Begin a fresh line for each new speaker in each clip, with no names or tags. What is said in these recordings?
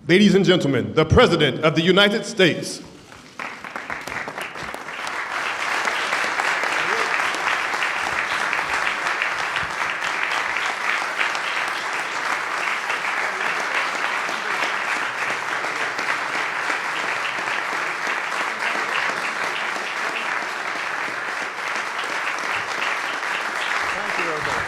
Ladies and gentlemen, the President of the United States.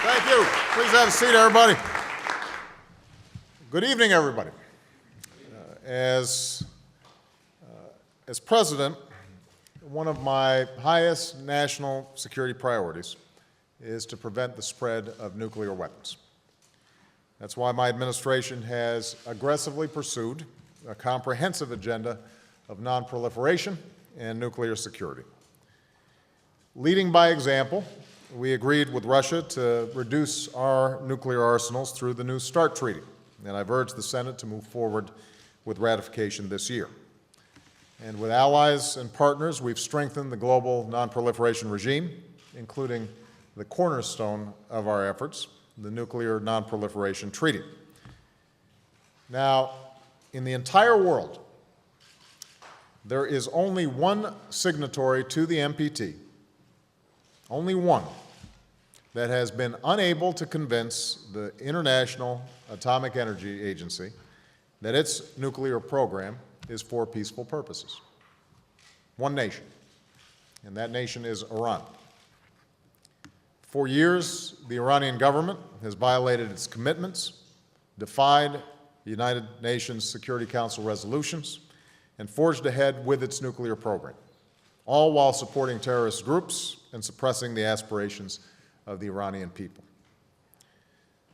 Thank you. Please have a seat, everybody. Good evening, everybody. As President, one of my highest national security priorities is to prevent the spread of nuclear weapons. That's why my administration has aggressively pursued a comprehensive agenda of non-proliferation and nuclear security. Leading by example, we agreed with Russia to reduce our nuclear arsenals through the New START Treaty, and I've urged the Senate to move forward with ratification this year. And with allies and partners, we've strengthened the global non-proliferation regime, including the cornerstone of our efforts, the Nuclear Non-Proliferation Treaty. Now, in the entire world, there is only one signatory to the NPT, only one, that has been unable to convince the International Atomic Energy Agency that its nuclear program is for peaceful purposes. One nation, and that nation is Iran. For years, the Iranian government has violated its commitments, defied the United Nations Security Council resolutions, and forged ahead with its nuclear program, all while supporting terrorist groups and suppressing the aspirations of the Iranian people.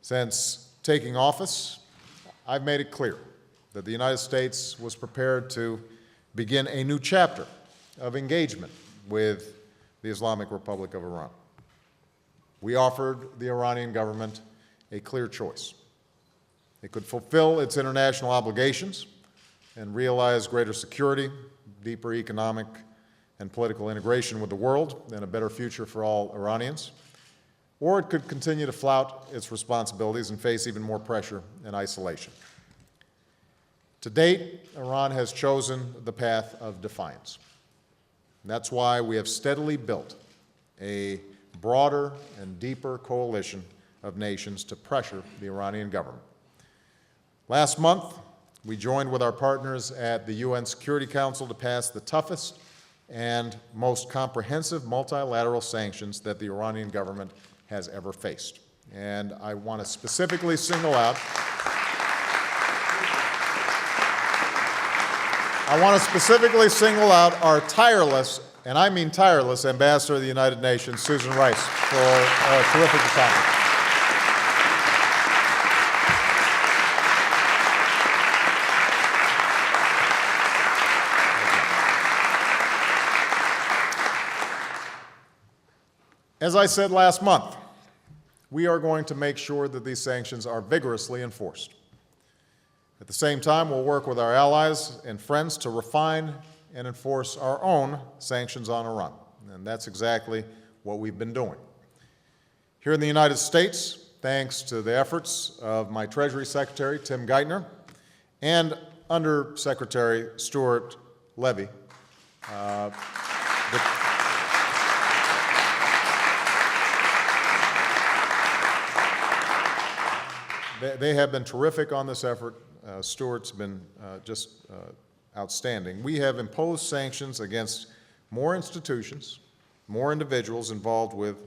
Since taking office, I've made it clear that the United States was prepared to begin a new chapter of engagement with the Islamic Republic of Iran. We offered the Iranian government a clear choice. It could fulfill its international obligations and realize greater security, deeper economic and political integration with the world, and a better future for all Iranians. Or it could continue to flout its responsibilities and face even more pressure and isolation. To date, Iran has chosen the path of defiance. And that's why we have steadily built a broader and deeper coalition of nations to pressure the Iranian government. Last month, we joined with our partners at the UN Security Council to pass the toughest and most comprehensive multilateral sanctions that the Iranian government has ever faced. And I want to specifically single out our tireless, and I mean tireless, Ambassador of the United Nations, Susan Rice, for a terrific accomplishment. As I said last month, we are going to make sure that these sanctions are vigorously enforced. At the same time, we'll work with our allies and friends to refine and enforce our own sanctions on Iran. And that's exactly what we've been doing. Here in the United States, thanks to the efforts of my Treasury Secretary, Tim Geithner, and Under Secretary Stuart Levy, they have been terrific on this effort. Stuart's been just outstanding. We have imposed sanctions against more institutions, more individuals involved with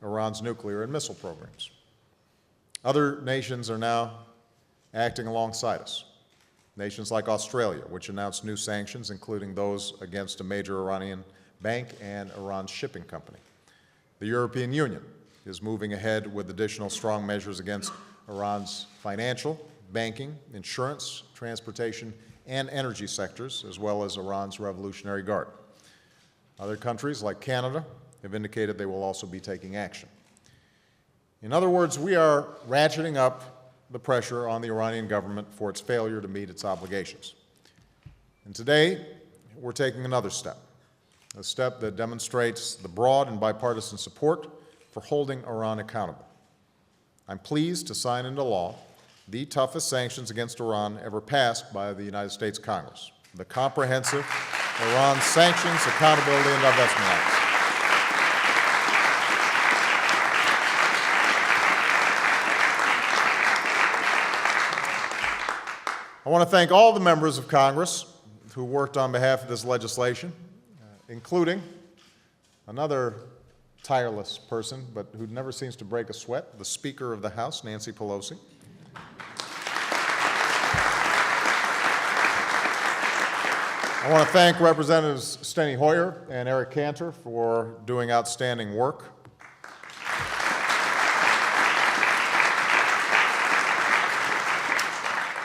Iran's nuclear and missile programs. Other nations are now acting alongside us. Nations like Australia, which announced new sanctions, including those against a major Iranian bank and Iran's shipping company. The European Union is moving ahead with additional strong measures against Iran's financial, banking, insurance, transportation, and energy sectors, as well as Iran's Revolutionary Guard. Other countries, like Canada, have indicated they will also be taking action. In other words, we are ratcheting up the pressure on the Iranian government for its failure to meet its obligations. And today, we're taking another step, a step that demonstrates the broad and bipartisan support for holding Iran accountable. I'm pleased to sign into law the toughest sanctions against Iran ever passed by the United States Congress, the Comprehensive Iran Sanctions, Accountability, and Divestment Act. I want to thank all the members of Congress who worked on behalf of this legislation, including another tireless person, but who never seems to break a sweat, the Speaker of the House, Nancy Pelosi. I want to thank Representatives Steny Hoyer and Eric Cantor for doing outstanding work.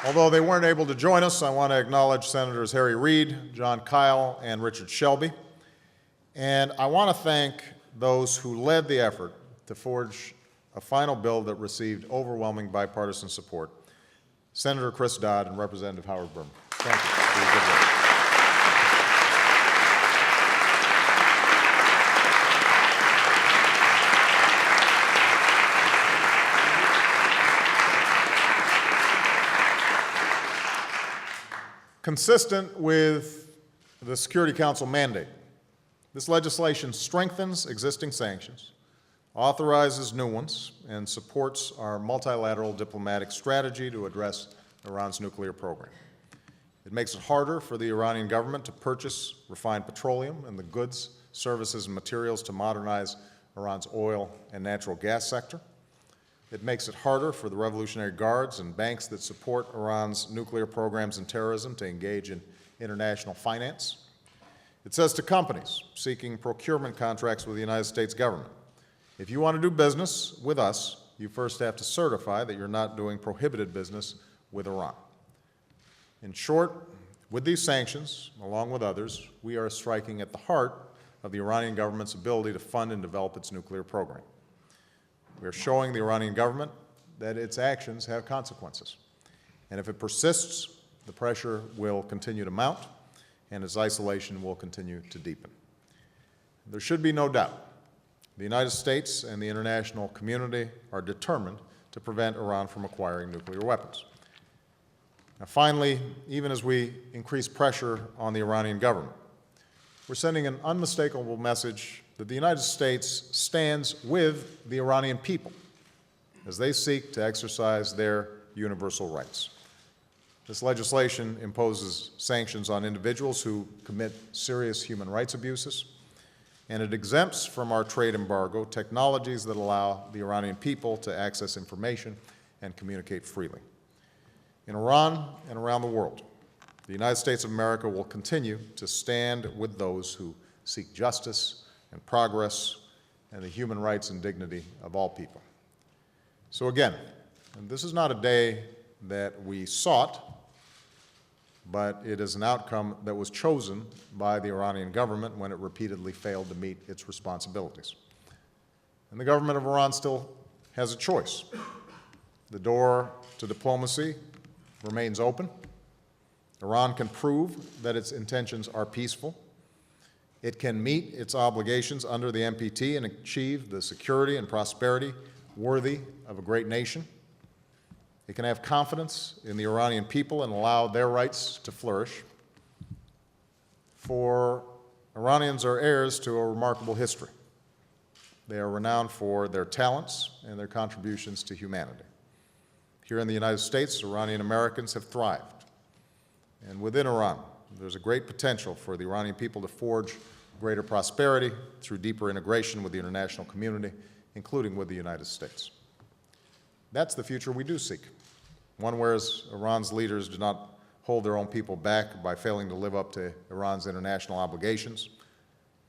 Although they weren't able to join us, I want to acknowledge Senators Harry Reid, John Kyle, and Richard Shelby. And I want to thank those who led the effort to forge a final bill that received overwhelming bipartisan support, Senator Chris Dodd and Representative Howard Berman. Thank you for your good work. Consistent with the Security Council mandate, this legislation strengthens existing sanctions, authorizes new ones, and supports our multilateral diplomatic strategy to address Iran's nuclear program. It makes it harder for the Iranian government to purchase refined petroleum and the goods, services, and materials to modernize Iran's oil and natural gas sector. It makes it harder for the Revolutionary Guards and banks that support Iran's nuclear programs and terrorism to engage in international finance. It says to companies seeking procurement contracts with the United States government, if you want to do business with us, you first have to certify that you're not doing prohibited business with Iran. In short, with these sanctions, along with others, we are striking at the heart of the Iranian government's ability to fund and develop its nuclear program. We are showing the Iranian government that its actions have consequences. And if it persists, the pressure will continue to mount and its isolation will continue to deepen. There should be no doubt. The United States and the international community are determined to prevent Iran from acquiring nuclear weapons. Now, finally, even as we increase pressure on the Iranian government, we're sending an unmistakable message that the United States stands with the Iranian people as they seek to exercise their universal rights. This legislation imposes sanctions on individuals who commit serious human rights abuses, and it exempts from our trade embargo technologies that allow the Iranian people to access information and communicate freely. In Iran and around the world, the United States of America will continue to stand with those who seek justice and progress and the human rights and dignity of all people. So again, this is not a day that we sought, but it is an outcome that was chosen by the Iranian government when it repeatedly failed to meet its responsibilities. And the government of Iran still has a choice. The door to diplomacy remains open. Iran can prove that its intentions are peaceful. It can meet its obligations under the NPT and achieve the security and prosperity worthy of a great nation. It can have confidence in the Iranian people and allow their rights to flourish. For Iranians are heirs to a remarkable history. They are renowned for their talents and their contributions to humanity. Here in the United States, Iranian Americans have thrived. And within Iran, there's a great potential for the Iranian people to forge greater prosperity through deeper integration with the international community, including with the United States. That's the future we do seek, one where Iran's leaders do not hold their own people back by failing to live up to Iran's international obligations,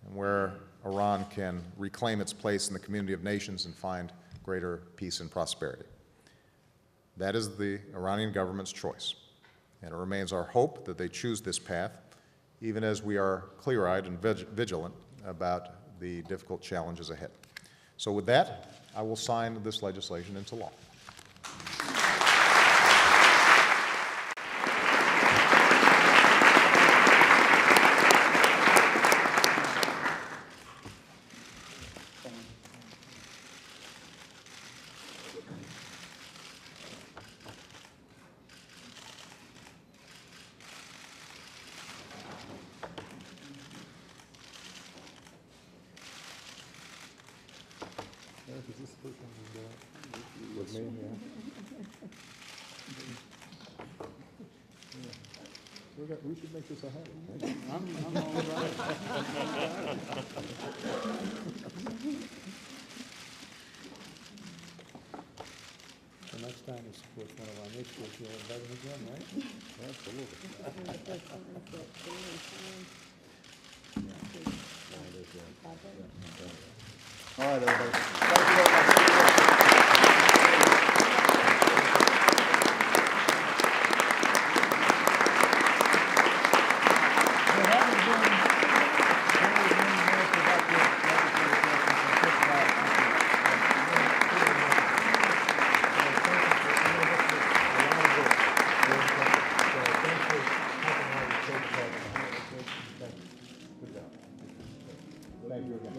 and where Iran can reclaim its place in the community of nations and find greater peace and prosperity. That is the Iranian government's choice, and it remains our hope that they choose this path, even as we are clear-eyed and vigilant about the difficult challenges ahead. So with that, I will sign this legislation into law.
We should make this a habit. I'm all right. The next time we support one of our initiatives, you'll invite him again, right? Absolutely. All right, everybody. Thank you very much. Thank you again.